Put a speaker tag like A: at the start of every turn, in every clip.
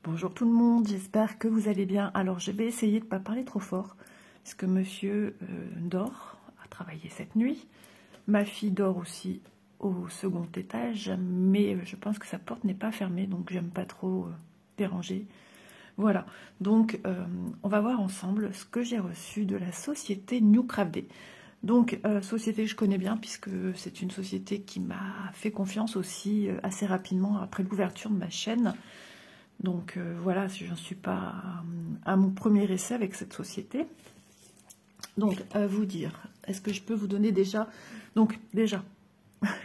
A: Bonjour tout le monde, j'espère que vous allez bien. Alors je vais essayer de ne pas parler trop fort, parce que monsieur dort, a travaillé cette nuit. Ma fille dort aussi au second étage, mais je pense que sa porte n'est pas fermée, donc j'aime pas trop déranger. Voilà, donc on va voir ensemble ce que j'ai reçu de la société New Craft Day. Donc, société que je connais bien, puisque c'est une société qui m'a fait confiance aussi assez rapidement après l'ouverture de ma chaîne. Donc voilà, j'en suis pas à mon premier essai avec cette société. Donc, à vous dire, est-ce que je peux vous donner déjà... Donc, déjà,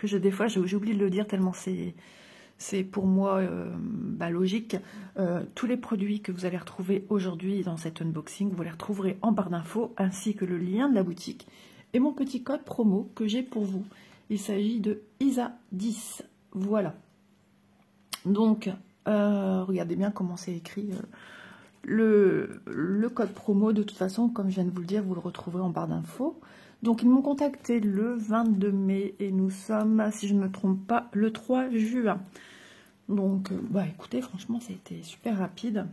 A: des fois, j'ai oublié de le dire tellement c'est pour moi logique. Tous les produits que vous allez retrouver aujourd'hui dans cet unboxing, vous les retrouverez en barre d'infos, ainsi que le lien de la boutique et mon petit code promo que j'ai pour vous. Il s'agit de ISA10. Voilà. Donc, regardez bien comment c'est écrit. Le code promo, de toute façon, comme je viens de vous le dire, vous le retrouverez en barre d'infos. Donc, ils m'ont contacté le 22 mai et nous sommes, si je ne me trompe pas, le 3 juin. Donc, écoutez, franchement, ça a été super rapide.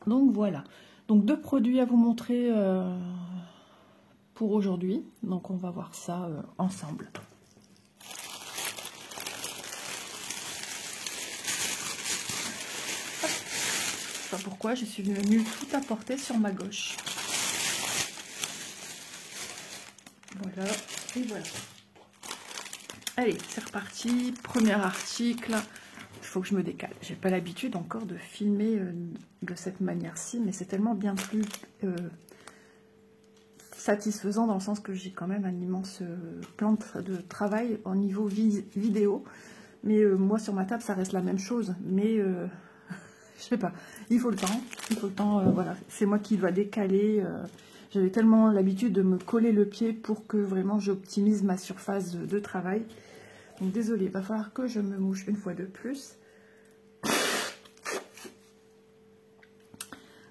A: Donc, voilà. Donc, 2 produits à vous montrer pour aujourd'hui. Donc, on va voir ça ensemble. Je sais pas pourquoi, je suis venue tout apporter sur ma gauche. Voilà, et voilà. Allez, c'est reparti. Premier article. Il faut que je me décale. J'ai pas l'habitude encore de filmer de cette manière-ci, mais c'est tellement bien plus satisfaisant dans le sens que j'ai quand même un immense plan de travail au niveau vidéo. Mais moi, sur ma table, ça reste la même chose. Mais je sais pas, il faut le temps, voilà. C'est moi qui dois décaler. J'avais tellement l'habitude de me coller le pied pour que vraiment j'optimise ma surface de travail. Donc désolée, il va falloir que je me mouche une fois de plus.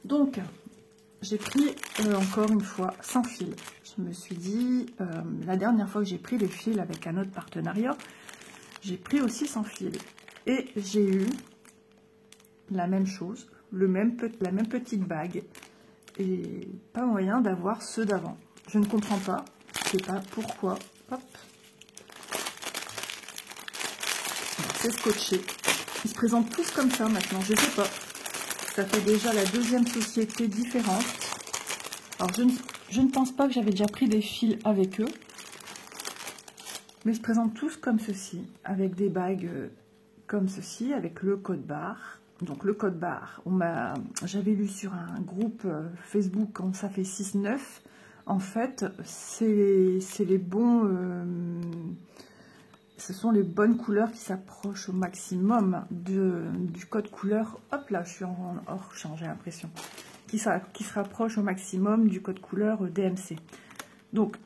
A: Donc, j'ai pris encore une fois sans fil. Je me suis dit, la dernière fois que j'ai pris les fils avec un autre partenariat, j'ai pris aussi sans fil. Et j'ai eu la même chose, la même petite bague. Et pas moyen d'avoir ceux d'avant. Je ne comprends pas, je sais pas pourquoi. Hop. C'est scotché. Ils se présentent tous comme ça maintenant, je sais pas. Ça fait déjà la deuxième société différente. Alors je ne pense pas que j'avais déjà pris des fils avec eux. Mais ils se présentent tous comme ceci, avec des bagues comme ceci, avec le code barre. Donc le code barre, j'avais lu sur un groupe Facebook, quand ça fait 6-9, en fait, c'est les bons, ce sont les bonnes couleurs qui s'approchent au maximum du code couleur. Hop là, je suis en hors champ, j'ai l'impression, qui se rapproche au maximum du code couleur DMC. Donc,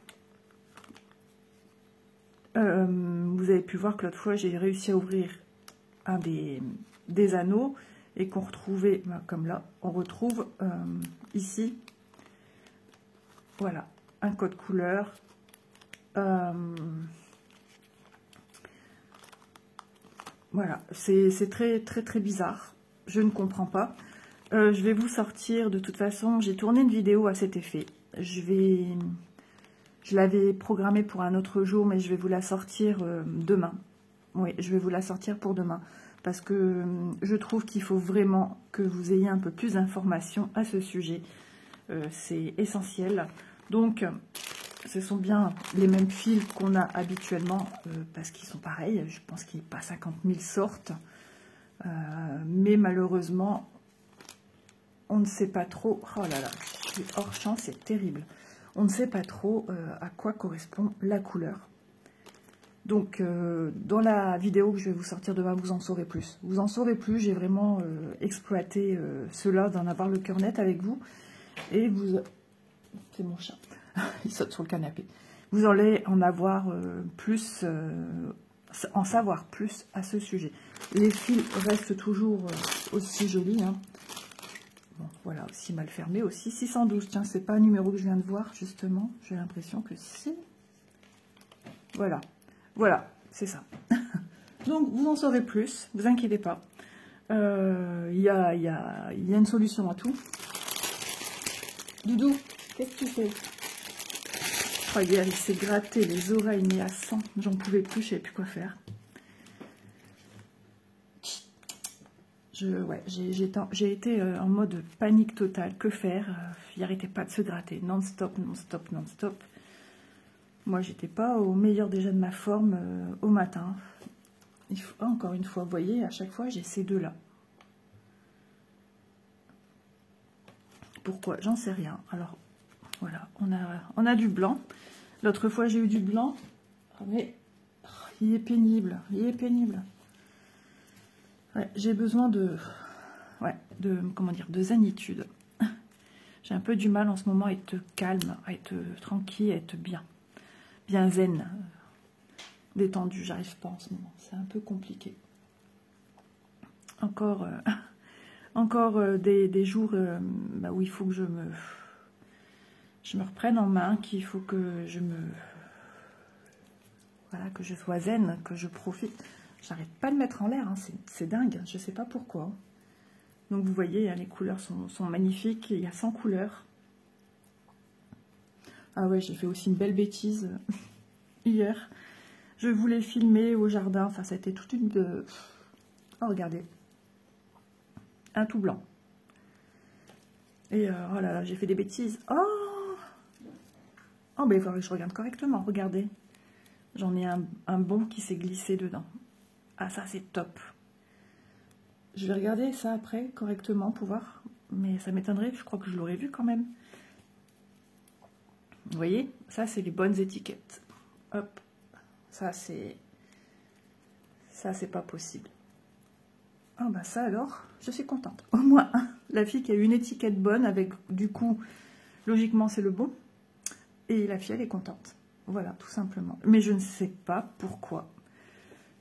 A: vous avez pu voir que l'autre fois, j'ai réussi à ouvrir un des anneaux et qu'on retrouvait, comme là, on retrouve ici, voilà, un code couleur. Voilà, c'est très très très bizarre, je ne comprends pas. Je vais vous sortir, de toute façon, j'ai tourné une vidéo à cet effet. Je l'avais programmée pour un autre jour, mais je vais vous la sortir demain. Oui, je vais vous la sortir pour demain. Parce que je trouve qu'il faut vraiment que vous ayez un peu plus d'informations à ce sujet. C'est essentiel. Donc, ce sont bien les mêmes fils qu'on a habituellement, parce qu'ils sont pareils. Je pense qu'il n'y a pas 50 000 sortes. Mais malheureusement, on ne sait pas trop... Oh là là, je suis hors champ, c'est terrible. On ne sait pas trop à quoi correspond la couleur. Donc, dans la vidéo que je vais vous sortir demain, vous en saurez plus. Vous en saurez plus, j'ai vraiment exploité cela, d'en avoir le cœur net avec vous. Et vous... C'est mon chat, il saute sur le canapé. Vous allez en avoir plus, en savoir plus à ce sujet. Les fils restent toujours aussi jolis. Hein. Bon, voilà, aussi mal fermé aussi. 612, tiens, c'est pas un numéro que je viens de voir, justement. J'ai l'impression que si. Voilà. Voilà, c'est ça. Donc, vous en saurez plus, vous inquiétez pas. Il y a une solution à tout. Doudou, qu'est-ce que tu fais? Oh, hier, il s'est gratté les oreilles, mais à 100. J'en pouvais plus, je savais plus quoi faire. Ouais, j'ai été en mode panique totale. Que faire? Il n'arrêtait pas de se gratter. Non-stop, non-stop, non-stop. Moi, j'étais pas au meilleur déjà de ma forme au matin. Encore une fois, vous voyez, à chaque fois, j'ai ces deux-là. Pourquoi? J'en sais rien. Alors, voilà, on a du blanc. L'autre fois, j'ai eu du blanc. Mais il est pénible. Il est pénible. Ouais, j'ai besoin comment dire, de zénitude. J'ai un peu du mal en ce moment à être calme, à être tranquille, à être bien zen, détendu. J'arrive pas en ce moment, c'est un peu compliqué. Encore des jours où il faut que je me reprenne en main, qu'il faut que que je sois zen, que je profite. J'arrête pas de mettre en l'air, hein. C'est dingue, je sais pas pourquoi. Donc vous voyez, hein, les couleurs sont magnifiques, il y a 100 couleurs. Ah ouais, j'ai fait aussi une belle bêtise hier. Je voulais filmer au jardin, enfin ça a été toute une... Oh regardez, un tout blanc. Et oh là là, j'ai fait des bêtises. Oh ben il faudrait que je regarde correctement, regardez. J'en ai un bon qui s'est glissé dedans. Ah ça c'est top. Je vais regarder ça après correctement pour voir. Mais ça m'étonnerait, je crois que je l'aurais vu quand même. Vous voyez, ça c'est les bonnes étiquettes. Hop, ça c'est pas possible. Ah bah ça alors, je suis contente. Au moins, la fille qui a une étiquette bonne avec, du coup, logiquement c'est le bon. Et la fille elle est contente. Voilà, tout simplement. Mais je ne sais pas pourquoi.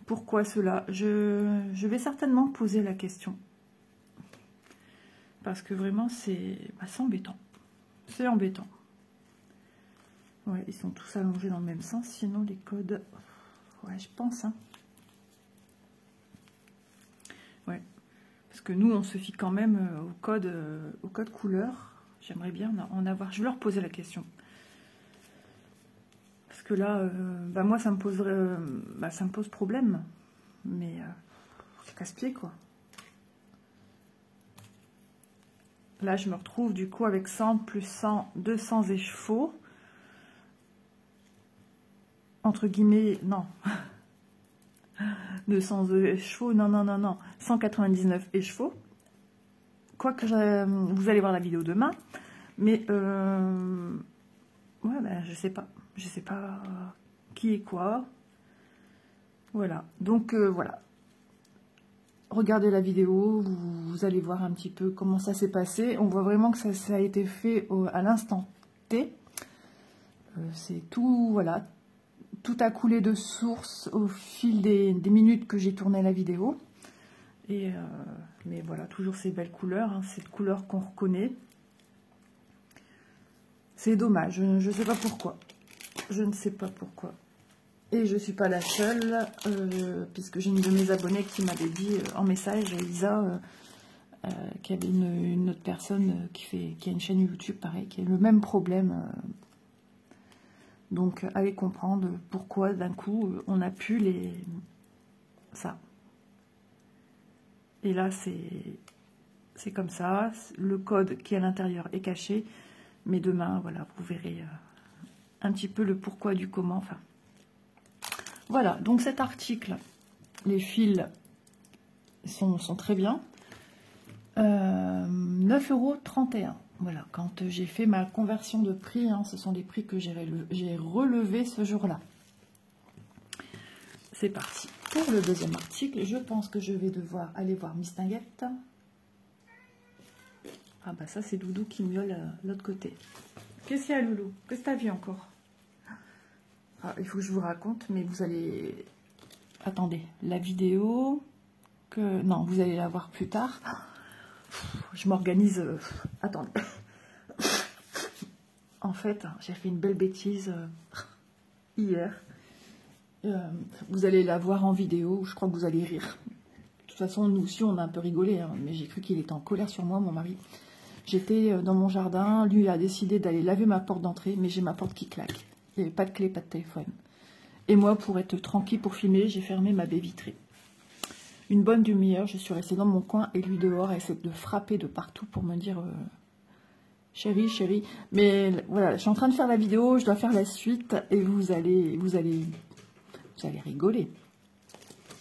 A: Pourquoi cela? Je vais certainement poser la question. Parce que vraiment, c'est embêtant. C'est embêtant. Ouais, ils sont tous allongés dans le même sens. Sinon, les codes... Ouais, je pense. Hein. Ouais. Parce que nous, on se fie quand même au code couleur. J'aimerais bien en avoir... Je vais leur poser la question. Parce que là, moi, ça me pose problème. Mais c'est casse-pied, quoi. Là, je me retrouve, du coup, avec 100 plus 100, 200 échevaux. Entre guillemets, non. 200 échevaux, non. 199 échevaux. Quoique, vous allez voir la vidéo demain. Mais, ouais, ben, je sais pas. Je sais pas qui est quoi. Voilà. Donc, voilà. Regardez la vidéo, vous allez voir un petit peu comment ça s'est passé. On voit vraiment que ça a été fait à l'instant T. C'est tout, voilà. Tout a coulé de source au fil des minutes que j'ai tourné la vidéo. Et mais voilà, toujours ces belles couleurs, hein, cette couleur qu'on reconnaît. C'est dommage, je ne sais pas pourquoi. Je ne sais pas pourquoi. Et je ne suis pas la seule, puisque j'ai une de mes abonnées qui m'avait dit en message, Lisa, qu'il y avait une autre personne qui a une chaîne YouTube, pareil, qui a le même problème. Donc, allez comprendre pourquoi, d'un coup, on a pu ça. Et là, c'est comme ça. Le code qui est à l'intérieur est caché. Mais demain, voilà, vous verrez un petit peu le pourquoi du comment, enfin... Voilà, donc cet article, les fils sont très bien. 9,31 €. Voilà, quand j'ai fait ma conversion de prix, hein, ce sont les prix que j'ai relevés ce jour-là. C'est parti pour le deuxième article. Je pense que je vais devoir aller voir Mistinguette. Ah bah ça, c'est Doudou qui miaule de l'autre côté. Qu'est-ce qu'il y a, Loulou? Qu'est-ce que tu as vu encore? Ah, il faut que je vous raconte, mais vous allez... Attendez, la vidéo... Non, vous allez la voir plus tard. Je m'organise... Attendez. En fait, j'ai fait une belle bêtise hier. Vous allez la voir en vidéo, je crois que vous allez rire. toute façon, nous aussi, on a un peu rigolé, hein, mais j'ai cru qu'il était en colère sur moi, mon mari. J'étais dans mon jardin, lui a décidé d'aller laver ma porte d'entrée, mais j'ai ma porte qui claque. Il n'y avait pas de clé, pas de téléphone. Et moi, pour être tranquille, pour filmer, j'ai fermé ma baie vitrée. Une bonne demi-heure, je suis restée dans mon coin et lui dehors, à essayer de frapper de partout pour me dire chérie, chérie. Mais voilà, je suis en train de faire la vidéo, je dois faire la suite et vous allez rigoler.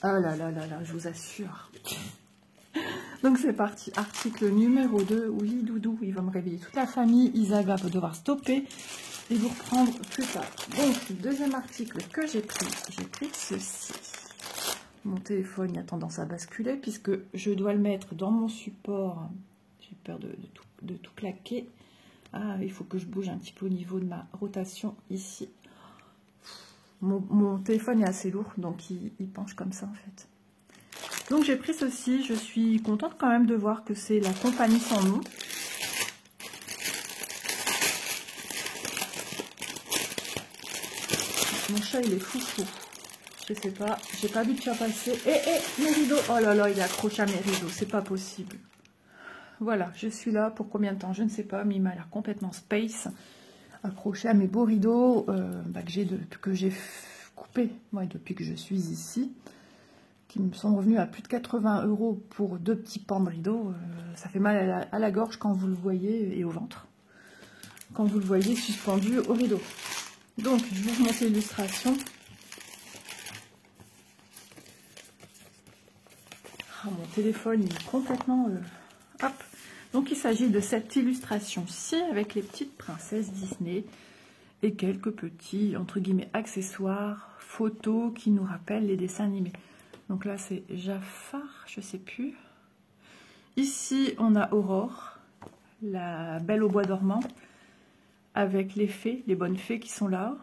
A: Ah là là là là, je vous assure. Donc c'est parti, article numéro 2. Oui, Doudou, il va me réveiller toute la famille. Isaga va devoir stopper et vous reprendre plus tard. Donc, deuxième article que j'ai pris ceci. Mon téléphone il a tendance à basculer puisque je dois le mettre dans mon support. J'ai peur de tout claquer. Ah, il faut que je bouge un petit peu au niveau de ma rotation ici. Mon téléphone est assez lourd, donc il penche comme ça en fait. Donc j'ai pris ceci, je suis contente quand même de voir que c'est la compagnie sans nom. Mon chat il est fou. Je sais pas, j'ai pas vu de chat passer. Mes rideaux, oh là là, il est accroché à mes rideaux, c'est pas possible. Voilà, je suis là pour combien de temps, je ne sais pas, mais il m'a l'air complètement space. Accroché à mes beaux rideaux que j'ai coupés, moi, depuis que je suis ici. Qui me sont revenus à plus de 80 € pour 2 petits pans de rideaux. Ça fait mal à la gorge quand vous le voyez et au ventre. Quand vous le voyez suspendu au rideau. Donc, je vais vous montrer l'illustration. Ah, mon téléphone, il est complètement... hop. Donc, il s'agit de cette illustration-ci avec les petites princesses Disney et quelques petits, entre guillemets, accessoires, photos qui nous rappellent les dessins animés. Donc là, c'est Jafar, je sais plus. Ici, on a Aurore, la belle au bois dormant, avec les fées, les bonnes fées qui sont là.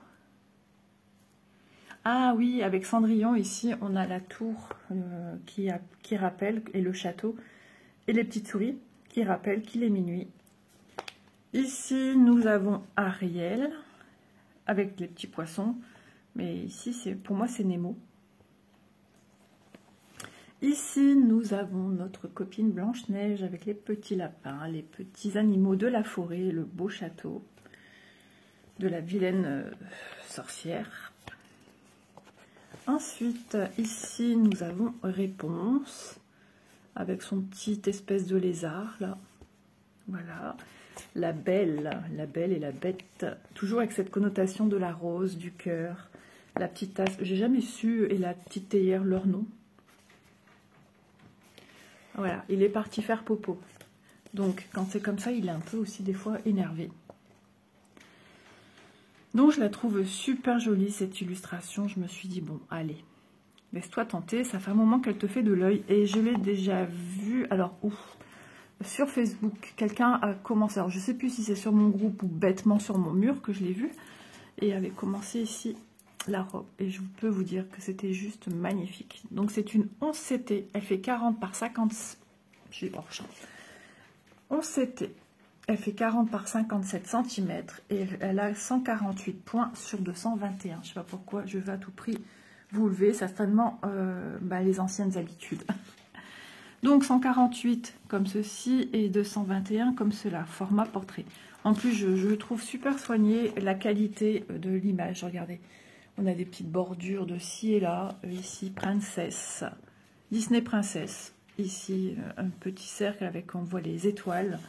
A: Ah oui, avec Cendrillon, ici, on a la tour qui rappelle, et le château, et les petites souris qui rappellent qu'il est minuit. Ici, nous avons Ariel, avec les petits poissons, mais ici, pour moi, c'est Nemo. Ici, nous avons notre copine Blanche-Neige avec les petits lapins, les petits animaux de la forêt, le beau château de la vilaine sorcière. Ensuite, ici, nous avons Réponse avec son petit espèce de lézard, là. Voilà. La belle et la bête, toujours avec cette connotation de la rose, du cœur, la petite tasse. J'ai jamais su, et la petite théière, leur nom. Voilà, il est parti faire popo. Donc, quand c'est comme ça, il est un peu aussi des fois énervé. Donc, je la trouve super jolie, cette illustration. Je me suis dit, bon, allez, laisse-toi tenter. Ça fait un moment qu'elle te fait de l'œil. Et je l'ai déjà vu, alors, ouf, sur Facebook. Quelqu'un a commencé, alors je ne sais plus si c'est sur mon groupe ou bêtement sur mon mur que je l'ai vu. Et avait commencé ici la robe. Et je peux vous dire que c'était juste magnifique. Donc, c'est une 11 CT. Elle fait 40 par 50. J'ai hors champ. 11 CT. Elle fait 40 par 57 cm. Et elle a 148 points sur 221. Je ne sais pas pourquoi je vais à tout prix vous lever. Certainement les anciennes habitudes. Donc, 148 comme ceci et 221 comme cela. Format portrait. En plus, je trouve super soigné la qualité de l'image. Regardez. On a des petites bordures de ci et là. Ici, princesse. Disney princesse. Ici, un petit cercle avec, on voit les étoiles.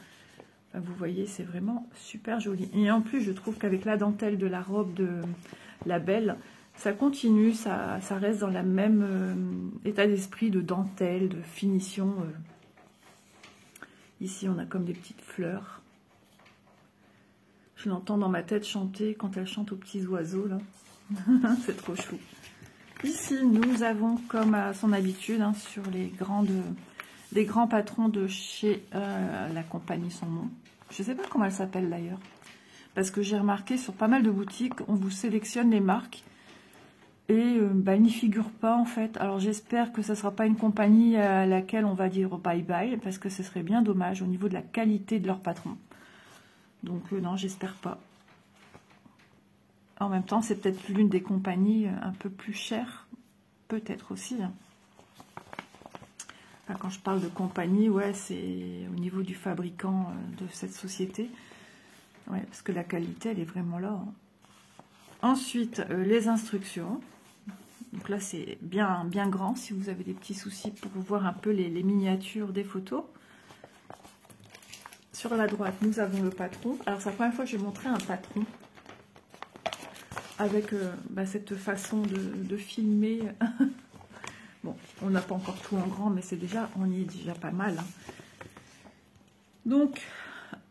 A: Enfin, vous voyez, c'est vraiment super joli. Et en plus, je trouve qu'avec la dentelle de la robe de la belle, ça continue, ça reste dans le même état d'esprit de dentelle, de finition. Ici, on a comme des petites fleurs. Je l'entends dans ma tête chanter quand elle chante aux petits oiseaux, là. C'est trop chou. Ici, nous avons, comme à son habitude, hein, sur les grands patrons de chez la compagnie sans nom. Je ne sais pas comment elle s'appelle d'ailleurs. Parce que j'ai remarqué sur pas mal de boutiques, on vous sélectionne les marques. Et elle n'y figure pas en fait. Alors j'espère que ça ne sera pas une compagnie à laquelle on va dire bye bye. Parce que ce serait bien dommage au niveau de la qualité de leur patron. Donc non, j'espère pas. En même temps, c'est peut-être l'une des compagnies un peu plus chères. Peut-être aussi. Hein. Enfin, quand je parle de compagnie, ouais, c'est au niveau du fabricant de cette société. Ouais, parce que la qualité, elle est vraiment là. Hein. Ensuite, les instructions. Donc là, c'est bien, bien grand si vous avez des petits soucis pour voir un peu les miniatures des photos. Sur la droite, nous avons le patron. Alors, c'est la première fois que je vais montrer un patron avec cette façon de filmer. Bon, on n'a pas encore tout en grand, mais c'est déjà, on y est déjà pas mal. Hein. Donc,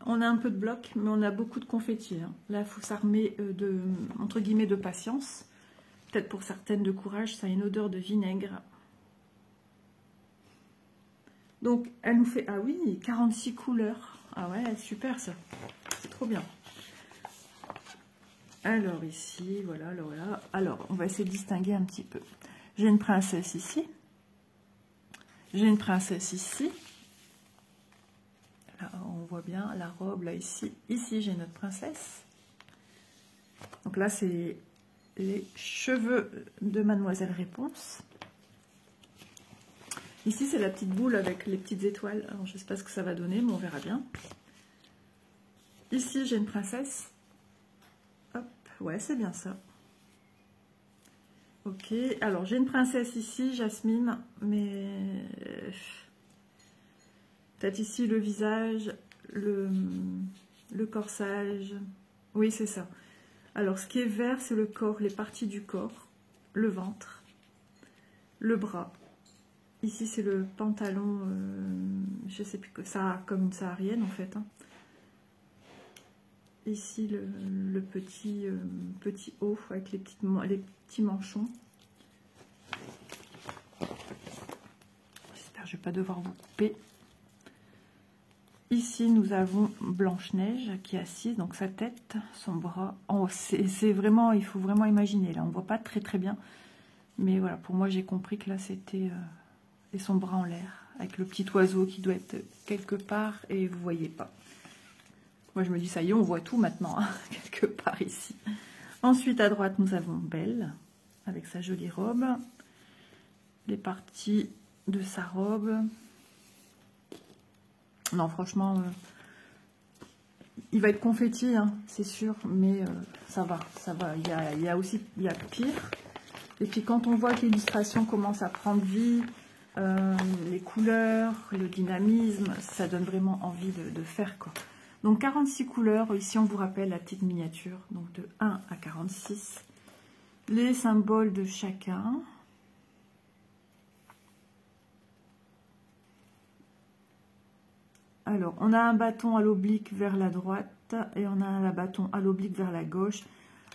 A: on a un peu de bloc, mais on a beaucoup de confettis. Hein. Là, il faut s'armer entre guillemets, de patience. Peut-être pour certaines de courage, ça a une odeur de vinaigre. Donc, elle nous fait, ah oui, 46 couleurs. Ah ouais, super ça. C'est trop bien. Alors ici, voilà, voilà. Alors, on va essayer de distinguer un petit peu. J'ai une princesse ici. J'ai une princesse ici. Là, on voit bien la robe, là, ici. Ici, j'ai notre princesse. Donc là, c'est les cheveux de Mademoiselle Réponse. Ici, c'est la petite boule avec les petites étoiles. Alors, je ne sais pas ce que ça va donner, mais on verra bien. Ici, j'ai une princesse. Hop, ouais, c'est bien ça. Ok, alors j'ai une princesse ici, Jasmine, mais peut-être ici le visage, le corsage. Oui, c'est ça. Alors, ce qui est vert, c'est le corps, les parties du corps, le ventre, le bras. Ici, c'est le pantalon, je sais plus que ça, comme une saharienne en fait. Hein. Ici, le petit haut avec les petits manchons. J'espère que je ne vais pas devoir vous couper. Ici, nous avons Blanche-Neige qui est assise, donc sa tête, son bras. Oh, c'est vraiment, il faut vraiment imaginer. Là, on ne voit pas très très bien. Mais voilà, pour moi, j'ai compris que là, c'était... et son bras en l'air, avec le petit oiseau qui doit être quelque part, et vous ne voyez pas. Moi, je me dis, ça y est, on voit tout maintenant, hein, quelque part ici. Ensuite, à droite, nous avons Belle, avec sa jolie robe. Les parties de sa robe. Non, franchement, il va être confetti, hein, c'est sûr, mais ça va, ça va. Il y a pire. Et puis, quand on voit que l'illustration commence à prendre vie, les couleurs, le dynamisme, ça donne vraiment envie de faire, quoi. Donc 46 couleurs, ici on vous rappelle la petite miniature, donc de 1 à 46. Les symboles de chacun. Alors, on a un bâton à l'oblique vers la droite et on a un bâton à l'oblique vers la gauche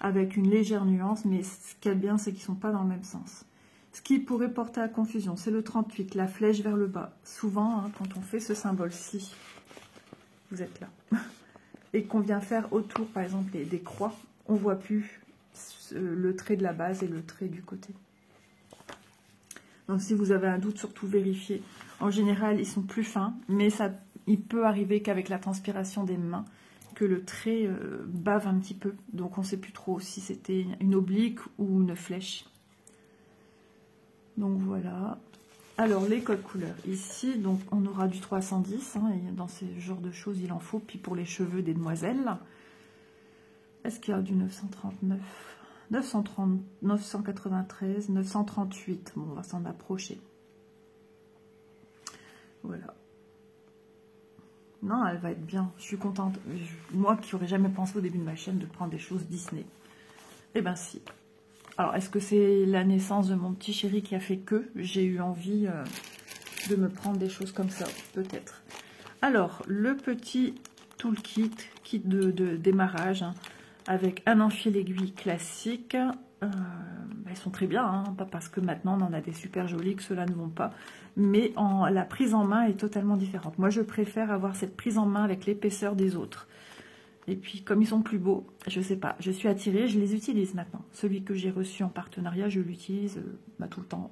A: avec une légère nuance, mais ce qui est bien, c'est qu'ils ne sont pas dans le même sens. Ce qui pourrait porter à confusion, c'est le 38, la flèche vers le bas. Souvent, hein, quand on fait ce symbole-ci, vous êtes là, et qu'on vient faire autour, par exemple, des croix, on ne voit plus le trait de la base et le trait du côté. Donc, si vous avez un doute, surtout vérifiez. En général, ils sont plus fins, mais il peut arriver qu'avec la transpiration des mains, que le trait bave un petit peu. Donc, on ne sait plus trop si c'était une oblique ou une flèche. Donc, voilà. Alors, les codes couleurs. Ici, donc, on aura du 310. Hein, et dans ce genre de choses, il en faut. Puis pour les cheveux des demoiselles. Est-ce qu'il y a du 939 930, 993, 938. Bon, on va s'en approcher. Voilà. Non, elle va être bien. Je suis contente. Moi qui n'aurais jamais pensé au début de ma chaîne de prendre des choses Disney. Eh bien, si. Alors, est-ce que c'est la naissance de mon petit chéri qui a fait que j'ai eu envie de me prendre des choses comme ça? Peut-être. Alors, le petit toolkit, kit de démarrage, hein, avec un enfil aiguille classique. Elles sont très bien, hein, pas parce que maintenant on en a des super jolis que ceux-là ne vont pas. Mais la prise en main est totalement différente. Moi, je préfère avoir cette prise en main avec l'épaisseur des autres. Et puis, comme ils sont plus beaux, je sais pas, je suis attirée, je les utilise maintenant. Celui que j'ai reçu en partenariat, je l'utilise tout le temps.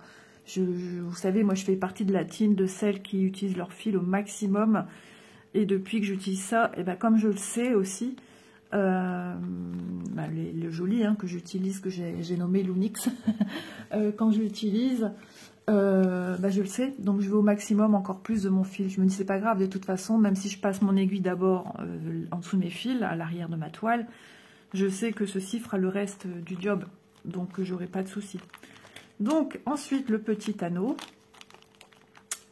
A: Vous savez, moi, je fais partie de la team de celles qui utilisent leur fil au maximum. Et depuis que j'utilise ça, et ben, comme je le sais aussi, le joli hein, que j'utilise, que j'ai nommé Lunix, quand je l'utilise, je le sais, donc je vais au maximum encore plus de mon fil. Je me dis c'est pas grave, de toute façon, même si je passe mon aiguille d'abord en dessous de mes fils, à l'arrière de ma toile, je sais que ceci fera le reste du job, donc j'aurai pas de souci. Donc ensuite le petit anneau,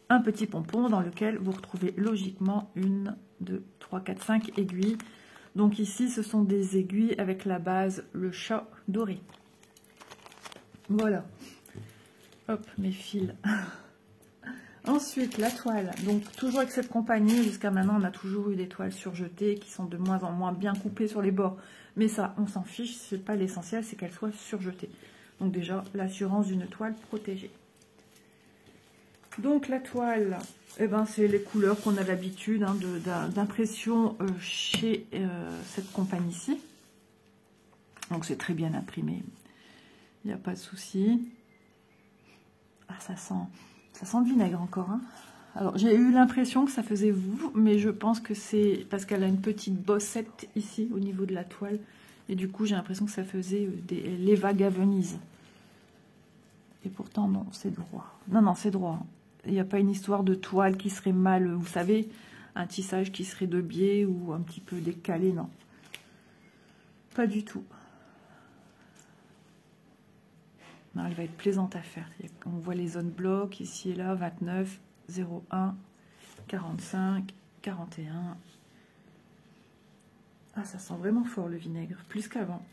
A: un petit pompon dans lequel vous retrouvez logiquement 1, 2, 3, 4, 5 aiguilles. Donc ici ce sont des aiguilles avec la base le chat doré. Voilà. Hop, mes fils. Ensuite, la toile. Donc, toujours avec cette compagnie, jusqu'à maintenant, on a toujours eu des toiles surjetées qui sont de moins en moins bien coupées sur les bords. Mais ça, on s'en fiche, c'est pas l'essentiel, c'est qu'elles soient surjetées. Donc déjà, l'assurance d'une toile protégée. Donc, la toile, eh ben, c'est les couleurs qu'on a l'habitude d'impression chez cette compagnie-ci. Donc, c'est très bien imprimé. Il n'y a pas de souci. Ah, ça sent le vinaigre encore. Hein. Alors, j'ai eu l'impression que ça faisait vous, mais je pense que c'est parce qu'elle a une petite bossette ici, au niveau de la toile. Et du coup, j'ai l'impression que ça faisait les vagues à Venise. Et pourtant, non, c'est droit. Non, non, c'est droit. Il n'y a pas une histoire de toile qui serait mal, vous savez, un tissage qui serait de biais ou un petit peu décalé, non. Pas du tout. Non, elle va être plaisante à faire. On voit les zones blocs ici et là, 29, 01, 45, 41. Ah, ça sent vraiment fort le vinaigre, plus qu'avant.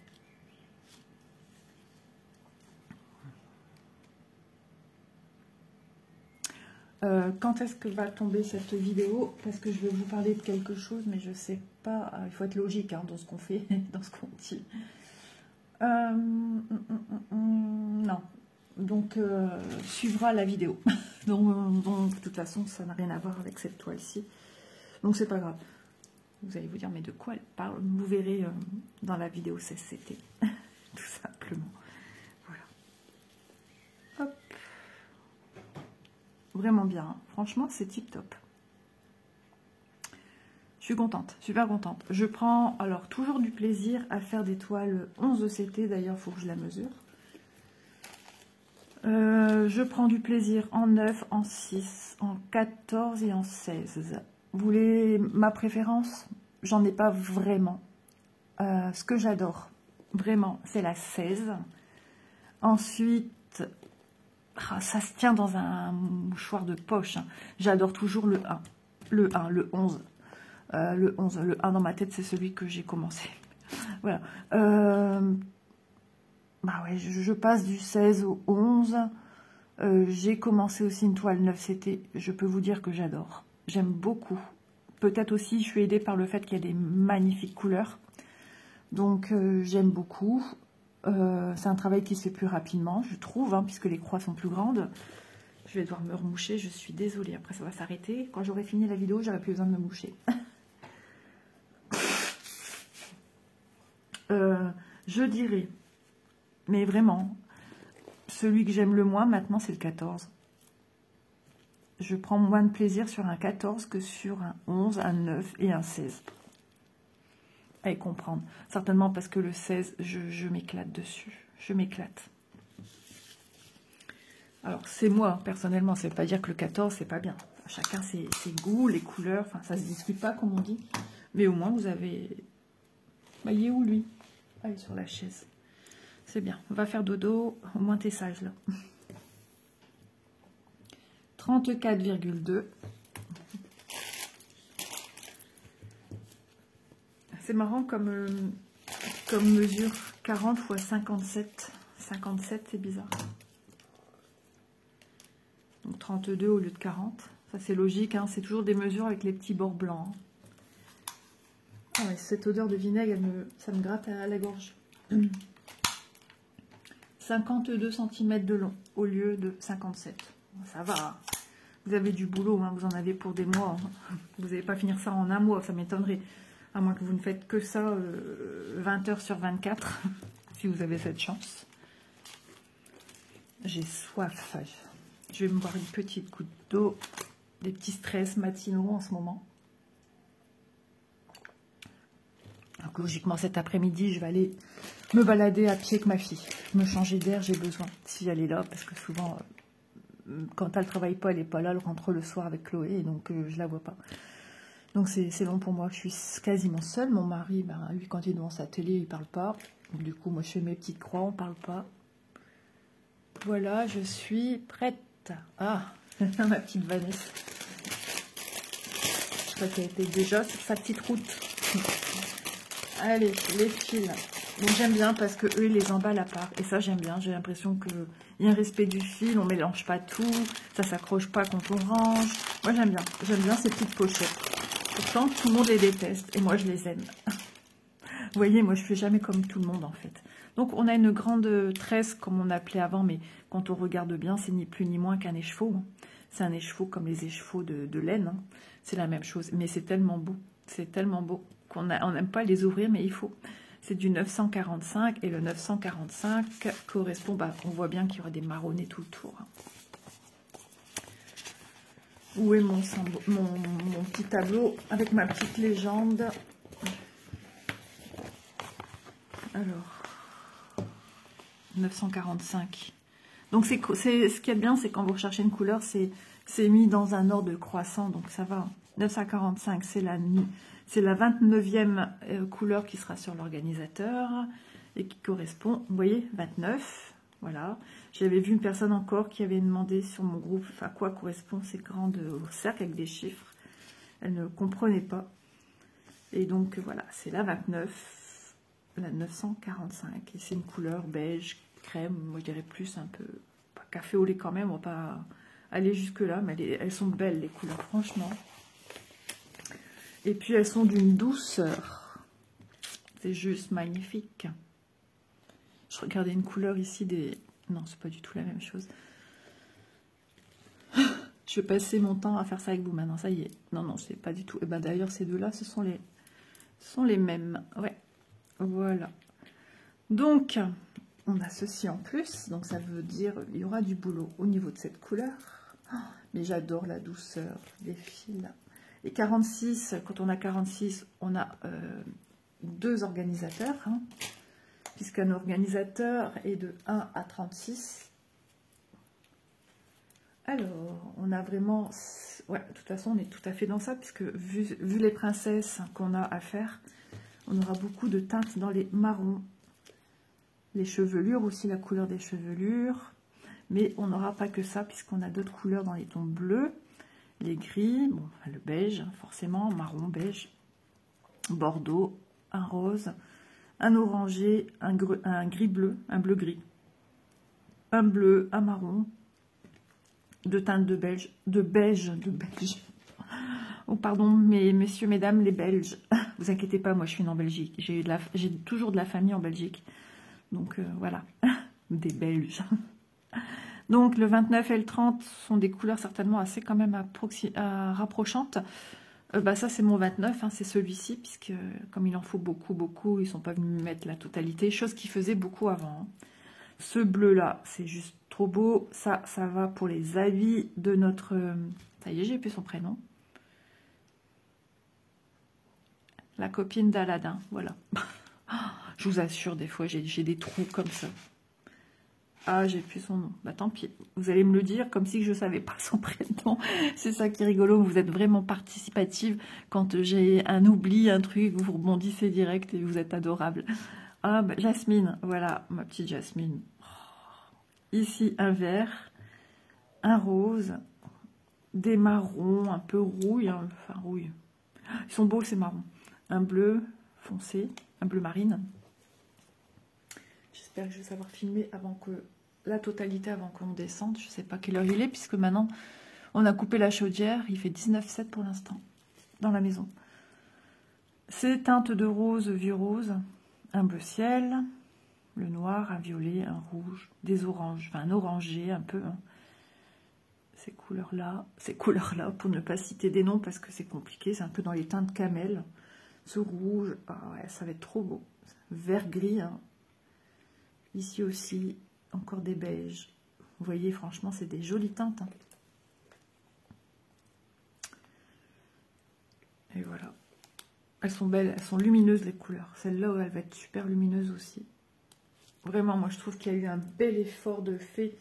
A: Quand est-ce que va tomber cette vidéo? Parce que je vais vous parler de quelque chose, mais je ne sais pas. Il faut être logique hein, dans ce qu'on fait, dans ce qu'on dit. Non. Donc, suivra la vidéo. donc, de toute façon, ça n'a rien à voir avec cette toile-ci. Donc, c'est pas grave. Vous allez vous dire, mais de quoi elle parle? Vous verrez dans la vidéo CCT. Tout simplement. Voilà. Hop. Vraiment bien. Hein. Franchement, c'est tip top. Je suis contente, super contente. Je prends alors toujours du plaisir à faire des toiles 11 CT. D'ailleurs, il faut que je la mesure. Je prends du plaisir en 9, en 6, en 14 et en 16. Vous voulez ma préférence? J'en ai pas vraiment. Ce que j'adore, vraiment, c'est la 16. Ensuite, ça se tient dans un mouchoir de poche. Hein. J'adore toujours le 1. Le 1, le 11. Le 11, le 1 dans ma tête, c'est celui que j'ai commencé. Voilà. Bah ouais, je passe du 16 au 11. J'ai commencé aussi une toile 9 CT. Je peux vous dire que j'adore. J'aime beaucoup. Peut-être aussi, je suis aidée par le fait qu'il y a des magnifiques couleurs. Donc, j'aime beaucoup. C'est un travail qui se fait plus rapidement, je trouve, hein, puisque les croix sont plus grandes. Je vais devoir me remoucher, je suis désolée. Après, ça va s'arrêter. Quand j'aurai fini la vidéo, j'aurai plus besoin de me moucher. Je dirais, mais vraiment, celui que j'aime le moins maintenant, c'est le 14. Je prends moins de plaisir sur un 14 que sur un 11, un 9 et un 16. À y comprendre. Certainement parce que le 16, je m'éclate dessus. Je m'éclate. Alors, c'est moi, personnellement. Ça ne veut pas dire que le 14, c'est pas bien. Chacun ses goûts, les couleurs. Enfin, ça se discute pas, comme on dit. Mais au moins, vous avez... Bah, il est où, lui? Ah, il est sur la chaise. C'est bien. On va faire dodo. Au moins, t'es sage, là. 34,2. C'est marrant comme mesure 40 x 57. 57, c'est bizarre. Donc 32 au lieu de 40. Ça, c'est logique. Hein. C'est toujours des mesures avec les petits bords blancs. Ah ouais, cette odeur de vinaigre, ça me gratte à la gorge. 52 cm de long au lieu de 57. Ça va. Hein. Vous avez du boulot. Hein. Vous en avez pour des mois. Hein. Vous n'allez pas finir ça en un mois. Ça m'étonnerait. À moins que vous ne faites que ça 20 heures sur 24, si vous avez cette chance. J'ai soif. Je vais me boire une petite goutte d'eau, des petits stress matinaux en ce moment. Donc logiquement, cet après-midi, je vais aller me balader à pied avec ma fille. Me changer d'air, j'ai besoin. Si elle est là, parce que souvent, quand elle travaille pas, elle est pas là, elle rentre le soir avec Chloé, et donc je la vois pas. Donc c'est long pour moi, je suis quasiment seule. Mon mari, ben, lui, quand il est devant sa télé, il parle pas. Donc, du coup, moi, je fais mes petites croix, on parle pas. Voilà, je suis prête. Ah, ma petite Vanessa. Je crois qu'elle était déjà sur sa petite route. Allez, les fils. Donc j'aime bien parce que eux ils les emballent à part. Et ça j'aime bien. J'ai l'impression qu'il y a un respect du fil. On mélange pas tout. Ça s'accroche pas quand on range. Moi j'aime bien. J'aime bien ces petites pochettes. Pourtant tout le monde les déteste. Et moi je les aime. Vous voyez, moi je fais jamais comme tout le monde en fait. Donc on a une grande tresse comme on appelait avant. Mais quand on regarde bien, c'est ni plus ni moins qu'un écheveau. C'est un écheveau comme les échevaux de laine. Hein. C'est la même chose. Mais c'est tellement beau. C'est tellement beau qu'on n'aime pas les ouvrir, mais il faut. C'est du 945 et le 945 correspond, bah, on voit bien qu'il y aura des marronnés tout le tour. Où est mon petit tableau avec ma petite légende? Alors, 945. Donc ce qu'il y a de bien, c'est quand vous recherchez une couleur, c'est mis dans un ordre croissant, donc ça va. 945, c'est la 29e couleur qui sera sur l'organisateur et qui correspond, vous voyez, 29. Voilà. J'avais vu une personne encore qui avait demandé sur mon groupe à quoi correspondent ces grands cercles avec des chiffres. Elle ne comprenait pas. Et donc voilà, c'est la 29, la 945. Et c'est une couleur beige, crème, moi je dirais plus un peu café au lait quand même, on va pas aller jusque là, mais elles sont belles les couleurs, franchement. Et puis elles sont d'une douceur. C'est juste magnifique. Je regardais une couleur ici des... Non, c'est pas du tout la même chose. Je vais passer mon temps à faire ça avec vous maintenant, ça y est. Non, non, c'est pas du tout. Et ben d'ailleurs, ces deux-là, ce sont les mêmes. Ouais, voilà. Donc, on a ceci en plus. Donc ça veut dire il y aura du boulot au niveau de cette couleur. Oh, mais j'adore la douceur des fils. Et 46, quand on a 46, on a deux organisateurs, hein, puisqu'un organisateur est de 1 à 36. Alors, on a vraiment... Ouais, de toute façon, on est tout à fait dans ça, puisque vu les princesses qu'on a à faire, on aura beaucoup de teintes dans les marrons. Les chevelures aussi, la couleur des chevelures. Mais on n'aura pas que ça, puisqu'on a d'autres couleurs dans les tons bleus. Les gris, bon, le beige, forcément, marron, beige, bordeaux, un rose, un orangé, un gris bleu, un bleu gris, un bleu, un marron, deux teintes de beige. Oh pardon, messieurs, mesdames, les Belges. Vous inquiétez pas, moi je suis née en Belgique. J'ai toujours de la famille en Belgique. Donc voilà, des Belges. Donc le 29 et le 30 sont des couleurs certainement assez quand même rapprochantes. Bah ça c'est mon 29, hein, c'est celui-ci, puisque comme il en faut beaucoup, ils sont pas venus me mettre la totalité, chose qu'ils faisaient beaucoup avant. Hein. Ce bleu là, c'est juste trop beau. Ça va pour les habits de notre... Ça y est, j'ai plus son prénom. La copine d'Aladin, voilà. Je vous assure, des fois j'ai des trous comme ça. Ah, j'ai plus son nom. Bah tant pis. Vous allez me le dire comme si je ne savais pas son prénom. C'est ça qui est rigolo. Vous êtes vraiment participative. Quand j'ai un oubli, un truc, vous rebondissez direct et vous êtes adorable. Ah, bah, Jasmine. Voilà, ma petite Jasmine. Ici, un vert, un rose, des marrons, un peu rouille. Hein, enfin, rouille. Ils sont beaux, ces marrons. Un bleu foncé, un bleu marine. J'espère que je vais savoir filmer avant que la totalité, avant qu'on descende. Je ne sais pas quelle heure il est, puisque maintenant, on a coupé la chaudière. Il fait 19,7 pour l'instant, dans la maison. Ces teintes de rose, vieux rose, un bleu ciel, le noir, un violet, un rouge, des oranges, enfin un orangé un peu. Hein. Ces couleurs-là, pour ne pas citer des noms, parce que c'est compliqué, c'est un peu dans les teintes camel. Ce rouge, ah ouais, ça va être trop beau. Vert gris, hein. Ici aussi, encore des beiges. Vous voyez, franchement, c'est des jolies teintes. Hein. Et voilà. Elles sont belles, elles sont lumineuses, les couleurs. Celle-là, elle va être super lumineuse aussi. Vraiment, moi, je trouve qu'il y a eu un bel effort de fait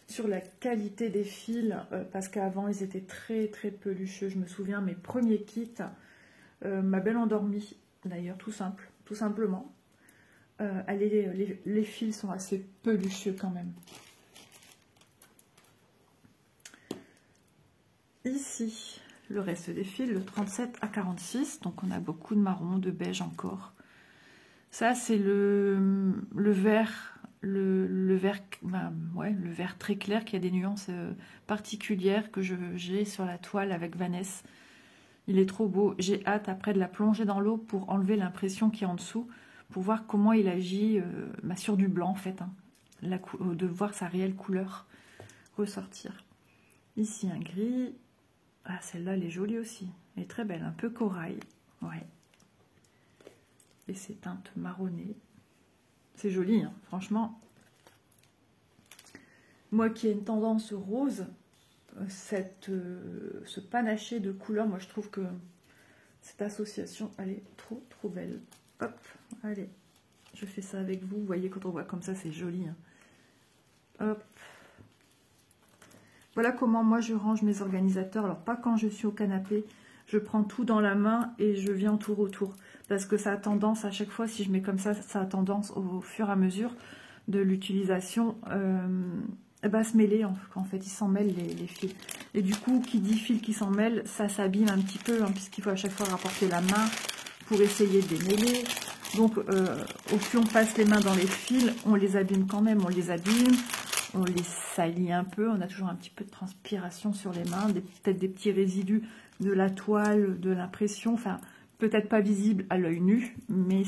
A: sur la qualité des fils, parce qu'avant ils étaient très très pelucheux. Je me souviens mes premiers kits, ma belle endormie, d'ailleurs tout simple, tout simplement. Les fils sont assez pelucheux quand même. Ici, le reste des fils, le 37 à 46, donc on a beaucoup de marron, de beige encore. Ça c'est le vert, le vert, ben, ouais, le vert très clair qui a des nuances particulières que j'ai sur la toile avec Vanessa. Il est trop beau. J'ai hâte après de la plonger dans l'eau pour enlever l'impression qui est en dessous, pour voir comment il agit sur du blanc en fait, hein, de voir sa réelle couleur ressortir. Ici un gris. Ah, celle-là, elle est jolie aussi. Elle est très belle, un peu corail. Ouais. Et ces teintes marronnées. C'est joli, hein, franchement. Moi qui ai une tendance rose, ce panaché de couleurs, moi je trouve que cette association, elle est trop trop belle. Hop, allez, je fais ça avec vous. Vous voyez, quand on voit comme ça, c'est joli. Hein. Hop. Voilà comment moi je range mes organisateurs. Alors pas quand je suis au canapé, je prends tout dans la main et je viens tour autour. Parce que ça a tendance, à chaque fois, si je mets comme ça a tendance au fur et à mesure de l'utilisation à se mêler. En fait, ils s'en mêlent les fils. Et du coup, qui dit fil qui s'en mêle, ça s'abîme un petit peu, hein, puisqu'il faut à chaque fois rapporter la main pour essayer de les mêler. Donc, au plus on passe les mains dans les fils, on les abîme quand même, on les abîme. On les salit un peu, on a toujours un petit peu de transpiration sur les mains, peut-être des petits résidus de la toile, de l'impression, enfin, peut-être pas visible à l'œil nu, mais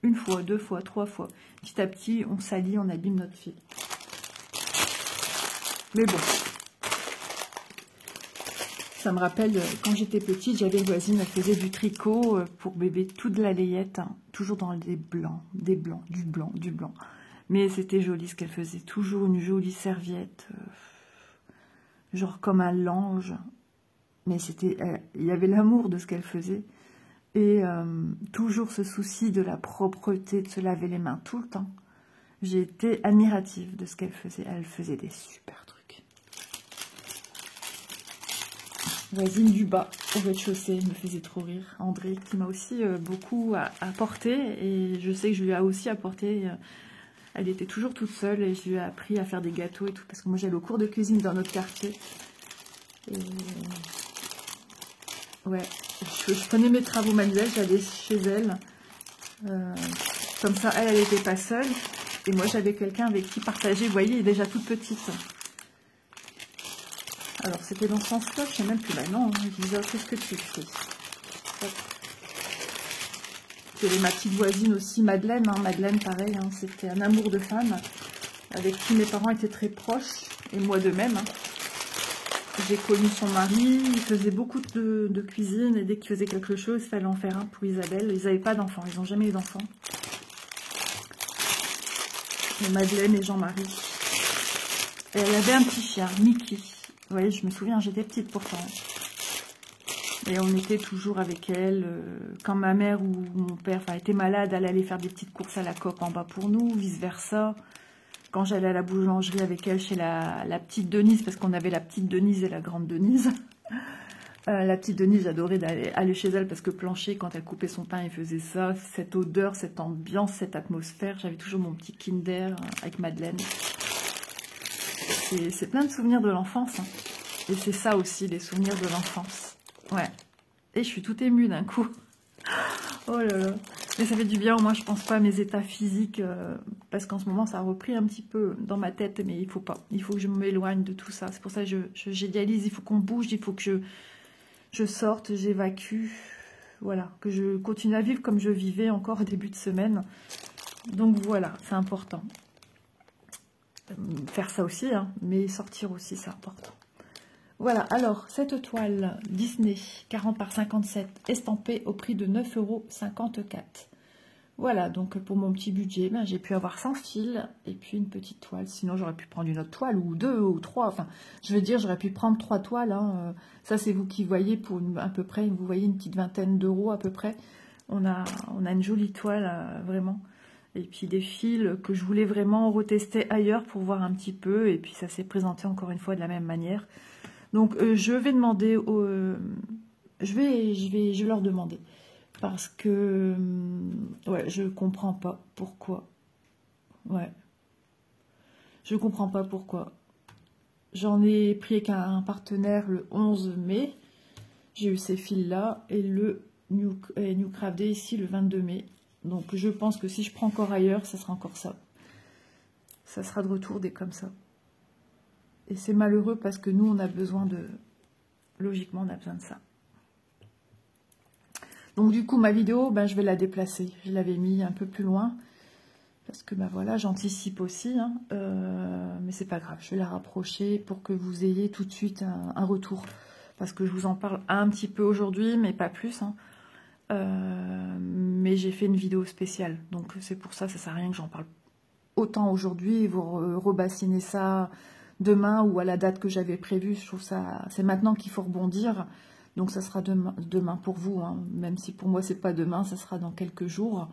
A: une fois, deux fois, trois fois, petit à petit, on salit, on abîme notre fil. Mais bon, ça me rappelle, quand j'étais petite, j'avais une voisine, elle faisait du tricot pour bébé, toute la layette, hein, toujours dans des blancs, du blanc. Mais c'était joli ce qu'elle faisait. Toujours une jolie serviette. Genre comme un linge. Mais c'était, il y avait l'amour de ce qu'elle faisait. Et toujours ce souci de la propreté, de se laver les mains tout le temps. J'ai été admirative de ce qu'elle faisait. Elle faisait des super trucs. Voisine du bas, au rez-de-chaussée, me faisait trop rire. André, qui m'a aussi beaucoup apporté. Et je sais que je lui ai aussi apporté... Elle était toujours toute seule et je lui ai appris à faire des gâteaux et tout. Parce que moi, j'allais au cours de cuisine dans notre quartier. Et... ouais, je prenais mes travaux manuels, j'allais chez elle. Comme ça, elle n'était pas seule. Et moi, j'avais quelqu'un avec qui partager. Vous voyez, elle est déjà toute petite. Alors, c'était dans ce sens-là, je ne sais même plus. Bah non, je disais, qu'est-ce que tu fais? C'était ma petite voisine aussi, Madeleine. Hein. Madeleine, pareil, hein, c'était un amour de femme avec qui mes parents étaient très proches, et moi de même. Hein. J'ai connu son mari, il faisait beaucoup de cuisine, et dès qu'il faisait quelque chose, il fallait en faire un pour Isabelle. Ils n'avaient pas d'enfants, ils n'ont jamais eu d'enfants. Et Madeleine et Jean-Marie. Et elle avait un petit chien, Mickey. Vous voyez, je me souviens, j'étais petite pourtant. Et on était toujours avec elle. Quand ma mère ou mon père était malade, elle allait faire des petites courses à la Coop en bas pour nous, vice-versa. Quand j'allais à la boulangerie avec elle chez la petite Denise, parce qu'on avait la petite Denise et la grande Denise. La petite Denise, j'adorais aller chez elle parce que Plancher, quand elle coupait son pain, il faisait ça. Cette odeur, cette ambiance, cette atmosphère. J'avais toujours mon petit Kinder avec Madeleine. C'est plein de souvenirs de l'enfance. Hein. Et c'est ça aussi, les souvenirs de l'enfance. Ouais. Et je suis toute émue d'un coup. Oh là là. Mais ça fait du bien, moi je pense pas à mes états physiques, parce qu'en ce moment ça a repris un petit peu dans ma tête, mais il faut pas. Il faut que je m'éloigne de tout ça. C'est pour ça que j'idéalise, il faut qu'on bouge, il faut que je sorte, j'évacue. Voilà, que je continue à vivre comme je vivais encore au début de semaine. Donc voilà, c'est important. Faire ça aussi, hein, mais sortir aussi, c'est important. Voilà, alors, cette toile Disney 40 par 57 estampée au prix de 9,54 €. Voilà, donc pour mon petit budget, j'ai pu avoir 100 fils et puis une petite toile. Sinon, j'aurais pu prendre une autre toile ou deux ou trois. Enfin, je veux dire, j'aurais pu prendre 3 toiles. Hein. Ça, c'est vous qui voyez pour à peu près, vous voyez une petite vingtaine d'euros à peu près. On a une jolie toile, vraiment. Et puis des fils que je voulais vraiment retester ailleurs pour voir un petit peu. Et puis ça s'est présenté encore une fois de la même manière. Donc je vais demander aux... je vais leur demander. Parce que... ouais, je comprends pas pourquoi. Ouais. Je comprends pas pourquoi. J'en ai pris avec un partenaire le 11 mai. J'ai eu ces fils-là. Et le New Craft Day ici le 22 mai. Donc je pense que si je prends encore ailleurs, ça sera encore ça. Ça sera de retour des comme ça. Et c'est malheureux parce que nous, on a besoin de... Logiquement, on a besoin de ça. Donc du coup, ma vidéo, ben, je vais la déplacer. Je l'avais mis un peu plus loin. Parce que ben, voilà, j'anticipe aussi. Hein. Mais c'est pas grave, je vais la rapprocher pour que vous ayez tout de suite un retour. Parce que je vous en parle un petit peu aujourd'hui, mais pas plus. Hein. Mais j'ai fait une vidéo spéciale. Donc c'est pour ça, ça sert à rien que j'en parle autant aujourd'hui. Vous rebassinez ça demain ou à la date que j'avais prévue. Je trouve ça, c'est maintenant qu'il faut rebondir. Donc ça sera demain pour vous. Hein. Même si pour moi, c'est pas demain, ça sera dans quelques jours.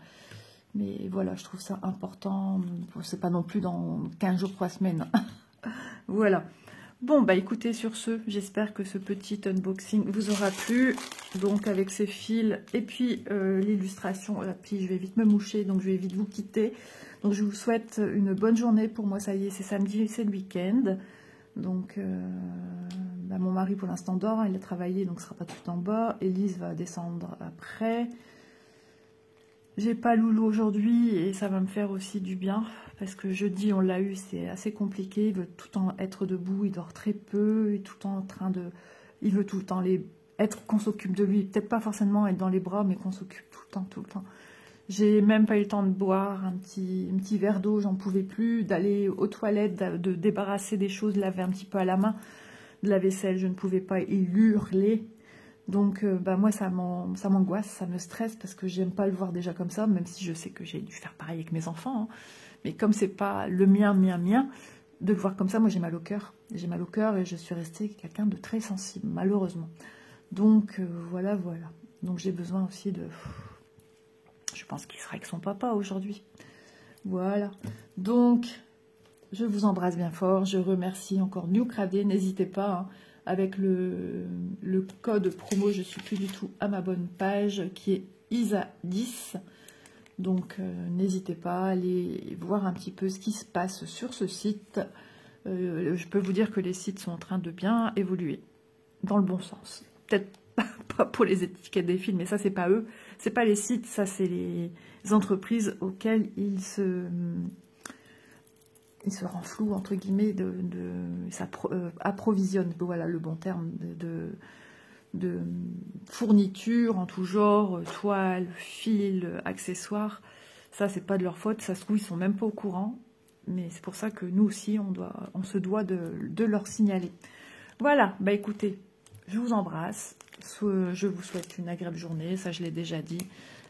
A: Mais voilà, je trouve ça important. C'est pas non plus dans 15 jours, 3 semaines. Voilà. Bon, bah écoutez, sur ce, j'espère que ce petit unboxing vous aura plu. Donc avec ces fils et puis l'illustration. Puis je vais vite me moucher, donc je vais vite vous quitter. Donc je vous souhaite une bonne journée. Pour moi, ça y est, c'est samedi, c'est le week-end. Donc bah, mon mari pour l'instant dort, il a travaillé, donc il ne sera pas tout en bas. Élise va descendre après. J'ai pas Loulou aujourd'hui et ça va me faire aussi du bien parce que jeudi on l'a eu, c'est assez compliqué. Il veut tout le temps être debout, il dort très peu, il est tout le temps en train de... Il veut tout le temps être qu'on s'occupe de lui, peut-être pas forcément être dans les bras, mais qu'on s'occupe tout le temps, tout le temps. J'ai même pas eu le temps de boire un petit verre d'eau, j'en pouvais plus, d'aller aux toilettes, de débarrasser des choses, laver un petit peu à la main, de la vaisselle, je ne pouvais pas, il hurlait. Donc, bah, moi, ça m'angoisse, ça me stresse parce que j'aime pas le voir déjà comme ça, même si je sais que j'ai dû faire pareil avec mes enfants. Hein. Mais comme c'est pas le mien, de le voir comme ça, moi, j'ai mal au cœur. J'ai mal au cœur et je suis restée quelqu'un de très sensible, malheureusement. Donc, voilà. Donc, j'ai besoin aussi de... Je pense qu'il sera avec son papa aujourd'hui. Voilà. Donc, je vous embrasse bien fort. Je remercie encore New Craft Day. N'hésitez pas... Hein, avec le code promo, je suis plus du tout à ma bonne page qui est ISA10. Donc n'hésitez pas à aller voir un petit peu ce qui se passe sur ce site. Je peux vous dire que les sites sont en train de bien évoluer dans le bon sens. Peut-être pas pour les étiquettes des films, mais ça c'est pas eux, c'est pas les sites, ça c'est les entreprises auxquelles ils se renflouent, entre guillemets, approvisionne, voilà le bon terme, de fournitures en tout genre, toiles, fils, accessoires. Ça, c'est pas de leur faute, ça se trouve, ils sont même pas au courant. Mais c'est pour ça que nous aussi, on se doit de leur signaler. Voilà, bah écoutez, je vous embrasse. Je vous souhaite une agréable journée, ça je l'ai déjà dit.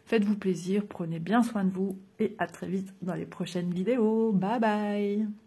A: Faites-vous plaisir, prenez bien soin de vous et à très vite dans les prochaines vidéos. Bye bye!